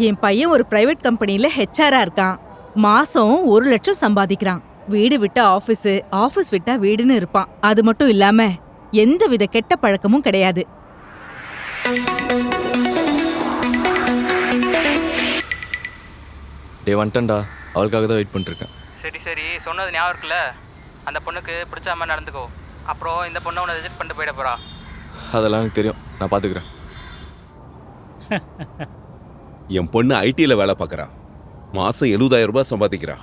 என் பையன் ஒரு பிரைவேட் கம்பெனில ஹெச்ஆரா இருக்கான். மாசம் 1 லட்சம் சம்பாதிக்கிறான். வீடு விட்டா ஆபீஸ், ஆபீஸ் விட்டா வீடுன்னு இருப்பான். அது மட்டும் இல்லாம எந்தவித கெட்ட பழக்கமும் கிடையாது. வந்துட்டேன்டா, அவளுக்காக தான் வெயிட் பண்ணிருக்கேன். சரி சொன்னது ஞாபகம் இருக்குல்ல? அந்த பொண்ணுக்கு பிடிச்ச மாதிரி நடந்துக்கோ. அப்புறம் இந்த பொண்ணை உன்னை ரிஜெக்ட் பண்ணிட்டு போயிட போறா. அதெல்லாம் எனக்கு தெரியும், நான் பார்த்துக்கிறேன். என் பொண்ணு ஐடியில் வேலை பார்க்குறா. மாதம் 70,000 ரூபாய் சம்பாதிக்கிறா.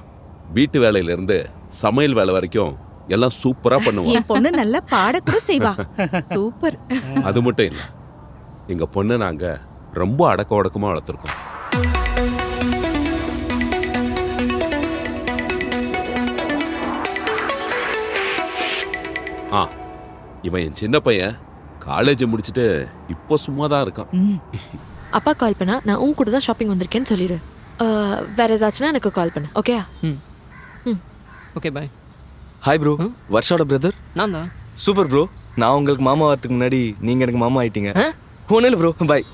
வீட்டு வேலையிலேருந்து சமையல் வேலை வரைக்கும் எல்லாம் சூப்பராக பண்ணுவா. என் பொண்ணு நல்லா பாட கூட செய்வா. சூப்பர். அது மட்டும் இல்லை, எங்கள் பொண்ணை நாங்கள் ரொம்ப அடக்க ஒடக்கமாக வளர்த்துருக்கோம். இவன் என் சின்ன பையன் காலேஜ் முடிச்சுட்டு இப்போ சும்மா தான் இருக்கான். அப்பா கால் பண்ணா நான் உன் கூட தான் ஷாப்பிங் வந்திருக்கேன்னு சொல்லிடு. வேற ஏதாச்சுன்னா எனக்கு கால் பண்ணு. Okay? Okay bye. Hi bro, வர்ஷோட பிரதர். நான் தான். சூப்பர் ப்ரோ, நான் உங்களுக்கு மாமா வரதுக்கு முன்னாடி நீங்கள் எனக்கு மாமா ஆயிட்டீங்க. ஒன்றும் இல்லை ப்ரோ, பாய்.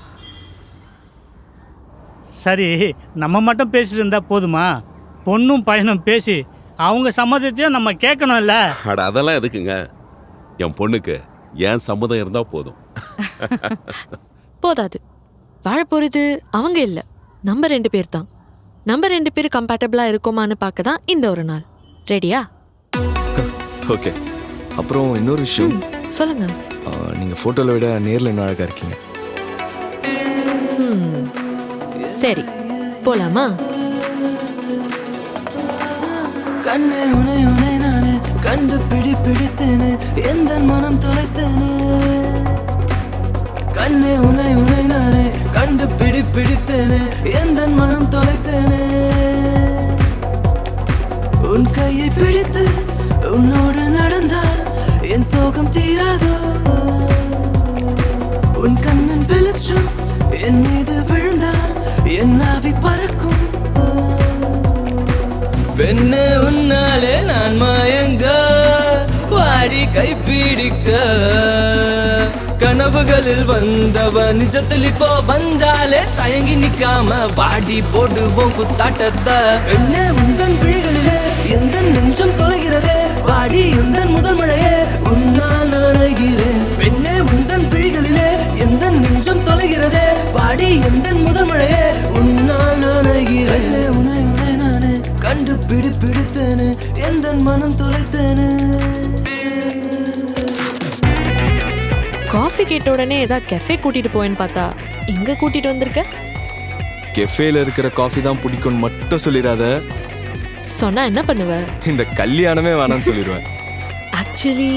சரி, நம்ம மட்டும் பேசிட்டு இருந்தா போதுமா? பொண்ணும் பையனும் பேசி அவங்க சம்மதத்தையும் நம்ம கேட்கணும்ல. அட அதெல்லாம் எதுக்குங்க, என் பொண்ணுக்கு ஏன் சம்மதம் இருந்தா போதும். போதாது, வாழ போறது அவங்க இல்லை, நம்ம 2 பேர் தான். நம்ம 2 பேர் கம்பேட்டபிளா இருக்கோமான்னு பார்க்க தான் இந்த ஒரு நாள். ரெடியா? ஓகே. அப்புறம் இன்னொரு விஷயம். சொல்லுங்க. நீங்கள் ஃபோட்டோவில் விட நேரில் இன்னும் அழகாக இருக்கீங்க. சரி, போலாமா? கண்ணே உனை உனை நானே கண்டு பிடித்தேனே, எந்த மனம் தொலைத்தேனே. கண்ணே உனை உனை நானே கண்டு பிடித்தேனே, எந்த மனம் தொலைத்தேனே. உன் கையை பிடித்து உன்னோடு நடந்தால் என் சோகம் தீராதோ. உன் கண்ணன் வெளிச்சம் என் மீது விழுந்தால் என் ஆவி பறக்கும். பெண்ணே உன்னாலே நான் மயங்க, வாடி கைப்பிடிக்க. கனவுகளில் வந்தவ நிஜத்தில் இப்போ வந்தாலே தயங்கி நிக்காம வாடி போடுவோம் குத்தாட்டத்தை. பெண்ணே உந்தன் விழிகளிலே எந்த நெஞ்சம் தொலைகிறதே, வாடி எந்தன் முதல் மழையே உன்னால் நனைகிறேன். பெண்ணே உந்தன் விழிகளிலே எந்த நெஞ்சம் தொலைகிறதே, வாடி எந்தன் முதல் மழையே உன்னால் நனைகிறேன். உனை உனை நானே கண்டு பிடித்தேனே, எந்த மனம் தொலைத்தேனே. காஃபி கேட்ட உடனே ஏதாவது கெஃபே கூட்டிட்டு போயேன்னு பார்த்தா இங்க கூட்டிட்டு வந்திருக்க. கெஃபேல இருக்கிற காஃபி தான் பிடிக்கும்னு மட்டும் சொல்லிடாத. சொன்னா என்ன பண்ணுவ? இந்த கல்யாணமே வேணாம்னு சொல்லிடுவேன். ஆக்சுவலி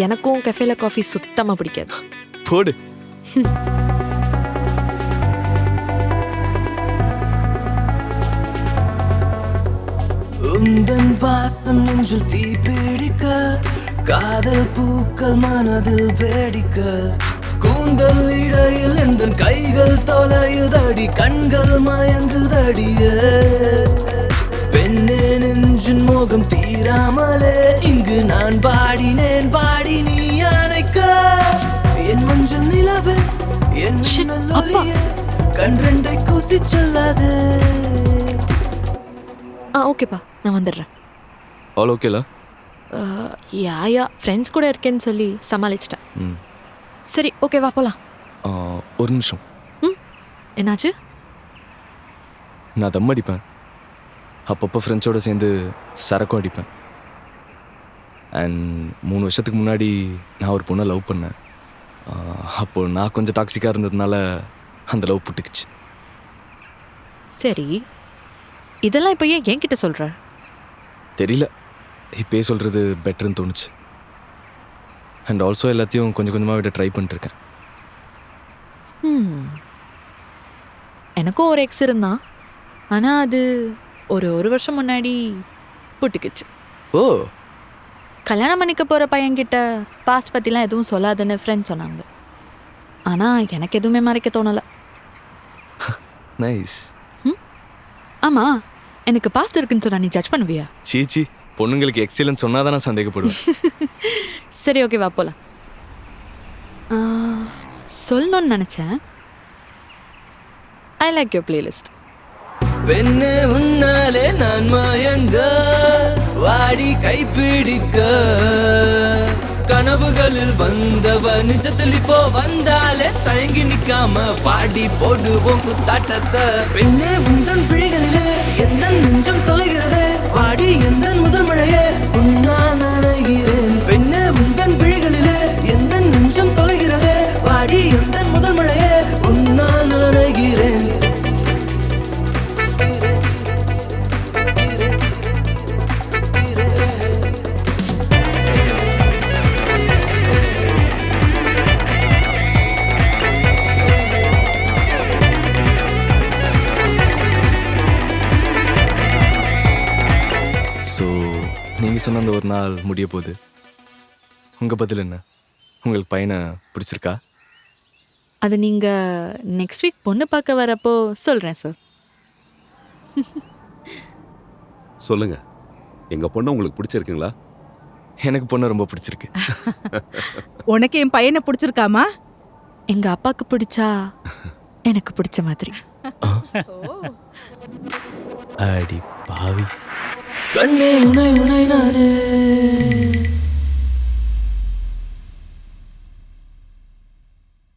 எனக்கும் கெஃபேல காஃபி சுத்தமா பிடிக்காது. போடு. உந்தன் வாசம் நெஞ்சில் தீ பிடிக்க, காதல் பூக்கள் மனதில் வேடிக்க. கூந்தல் இடையில் எந்த கைகள் தொலையுதடி, கண்கள் மயங்குதடிய. பெண்ணே நெஞ்சின் மோகம் தீராமலே இங்கு நான் பாடினேன், பாடி நீ அணைக்க. என் மஞ்சள் நிலவு என் ஒளியே கண்ரெண்டை கூசி சொல்லாதே. ஓகேப்பா, நான் வந்துடுறேன். ஆல் ஓகேலா? யா ஃப்ரெண்ட்ஸ் கூட இருக்கேன்னு சொல்லி சமாளிச்சிட்டேன். சரி, ஓகேவா போலாம். ஒரு நிமிஷம். என்னாச்சு? நான் தம் அடிப்பேன், அப்பப்போ ஃப்ரெண்ட்ஸோடு சேர்ந்து சரக்கும் அடிப்பேன். அண்ட் 3 வருஷத்துக்கு முன்னாடி நான் ஒரு பொண்ணை லவ் பண்ணேன். அப்போது நான் கொஞ்சம் டாக்ஸிக்காக இருந்ததுனால அந்த லவ் புட்டுக்குச்சு. சரி, இதெல்லாம் இப்போ ஏன் என்கிட்ட சொல்கிற? தெரியல, இப்போயே சொல்கிறது பெட்டர்னு தோணுச்சு. அண்ட் ஆல்சோ எல்லாத்தையும் கொஞ்சம் கொஞ்சமாக விட ட்ரை பண்ணிட்டுருக்கேன். எனக்கும் ஒரு எக்ஸ் இருந்தான், ஆனால் அது ஒரு வருஷம் முன்னாடி புட்டுக்குச்சு. ஓ, கல்யாணம் பண்ணிக்க போகிற பையன்கிட்ட பாஸ்ட் பற்றிலாம் எதுவும் சொல்லாதுன்னு ஃப்ரெண்ட் சொன்னாங்க. ஆனால் எனக்கு எதுவுமே மறைக்க தோணலை. நைஸ். ஆமாம், எனக்கு பாஸ்ட் இருக்குன்னு சொன்னா நீ ஜட்ஜ் பண்ணுவியா? சீச்சி, பொண்ணுங்களுக்கு எக்ஸலன்ஸ் சொன்னால் தான் நான் சந்தேகப்படுவேன். சரி, ஓகே வா போகலாம். சொல்லணும்னு நினச்சேன். I like your playlist. பெண்ணே உன்னாலே நான் மயங்க வாடி கைப்பிடிக்க கனவுகளில் வந்தவ நிஜத்தில் இப்போ வந்தாலே தயங்கி நிக்காம பாடி போடுவோம் குத்தாட்டத்தை பெண்ணே உந்தன் விழிகளிலே எந்த நெஞ்சம் தொலைகிறதே வாடி எந்த முதல் மழையே உன்னால் நனைகிறேன் பெண்ணே உந்தன் விழிகளிலே எந்த நெஞ்சம் தொலைகிறதே வாடி எந்த முதல் மழையே உன்னால் நனைகிறேன் ஸோ நீங்கள் சொன்ன அந்த ஒரு நாள் முடிய போகுது. உங்கள் பதில் என்ன? உங்களுக்கு பையனை பிடிச்சிருக்கா? அது நீங்க நெக்ஸ்ட் வீக் பொண்ணு பார்க்க வரப்போ சொல்றேன் சார். சொல்லுங்க, எங்க பொண்ணு உங்களுக்கு பிடிச்சிருக்குங்களா? எனக்கு பொண்ணு ரொம்ப பிடிச்சிருக்கு. உனக்கு என் பையனை பிடிச்சிருக்காமா? எங்க அப்பாக்கு பிடிச்சா எனக்கு பிடிச்ச மாதிரி. அடி பாவி. கண்ணே உனை உனை நானே